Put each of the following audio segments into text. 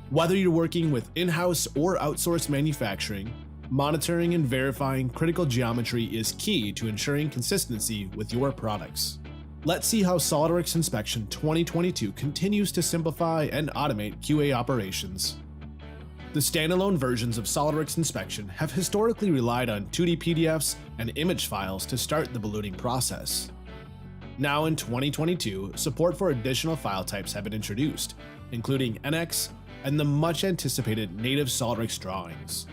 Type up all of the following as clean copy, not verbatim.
Whether you're working with in-house or outsourced manufacturing, monitoring and verifying critical geometry is key to ensuring consistency with your products. Let's see how SOLIDWORKS Inspection 2022 continues to simplify and automate QA operations. The standalone versions of SOLIDWORKS Inspection have historically relied on 2D PDFs and image files to start the ballooning process. Now in 2022, support for additional file types have been introduced, including NX and the much anticipated native SOLIDWORKS drawings.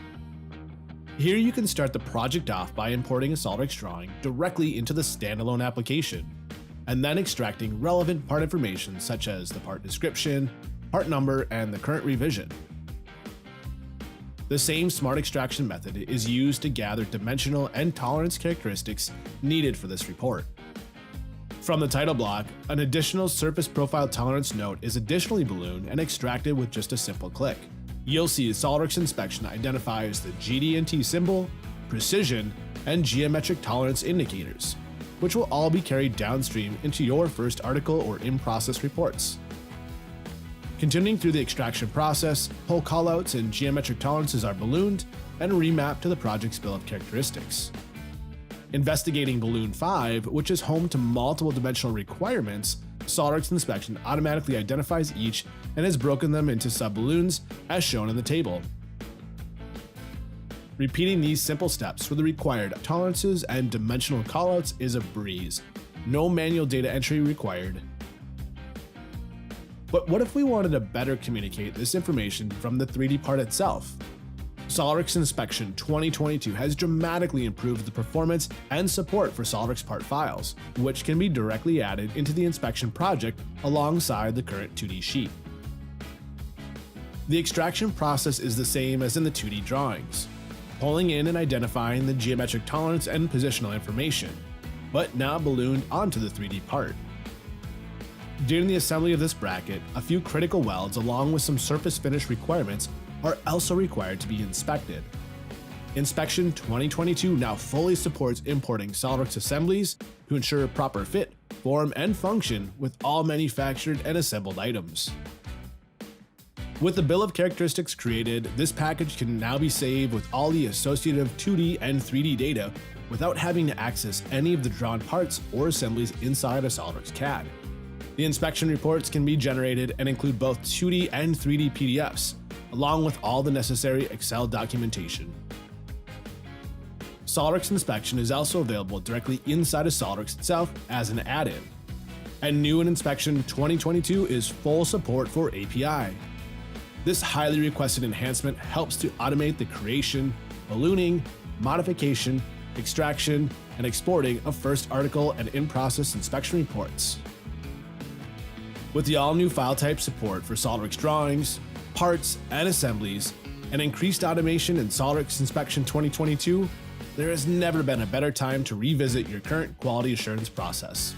Here you can start the project off by importing a SOLIDWORKS drawing directly into the standalone application, and then extracting relevant part information such as the part description, part number, and the current revision. The same smart extraction method is used to gather dimensional and tolerance characteristics needed for this report. From the title block, an additional surface profile tolerance note is additionally ballooned and extracted with just a simple click. You'll see SOLIDWORKS Inspection identifies the GD&T symbol, precision, and geometric tolerance indicators, which will all be carried downstream into your first article or in-process reports. Continuing through the extraction process, whole callouts and geometric tolerances are ballooned and remapped to the project's bill of characteristics. Investigating Balloon 5, which is home to multiple dimensional requirements, SOLIDWORKS Inspection automatically identifies each and has broken them into sub-balloons as shown in the table. Repeating these simple steps for the required tolerances and dimensional callouts is a breeze. No manual data entry required. But what if we wanted to better communicate this information from the 3D part itself? SOLIDWORKS Inspection 2022 has dramatically improved the performance and support for SOLIDWORKS part files, which can be directly added into the inspection project alongside the current 2D sheet. The extraction process is the same as in the 2D drawings, pulling in and identifying the geometric tolerance and positional information, but now ballooned onto the 3D part. During the assembly of this bracket, a few critical welds along with some surface finish requirements are also required to be inspected. Inspection 2022 now fully supports importing SOLIDWORKS assemblies to ensure proper fit, form, and function with all manufactured and assembled items. With the bill of characteristics created, this package can now be saved with all the associative 2D and 3D data without having to access any of the drawn parts or assemblies inside a SOLIDWORKS CAD. The inspection reports can be generated and include both 2D and 3D PDFs, along with all the necessary Excel documentation. SOLIDWORKS Inspection is also available directly inside of SOLIDWORKS itself as an add-in. And new in Inspection 2022 is full support for API. This highly requested enhancement helps to automate the creation, ballooning, modification, extraction, and exporting of first article and in-process inspection reports. With the all-new file type support for SOLIDWORKS drawings, parts, and assemblies, and increased automation in SOLIDWORKS Inspection 2022, there has never been a better time to revisit your current quality assurance process.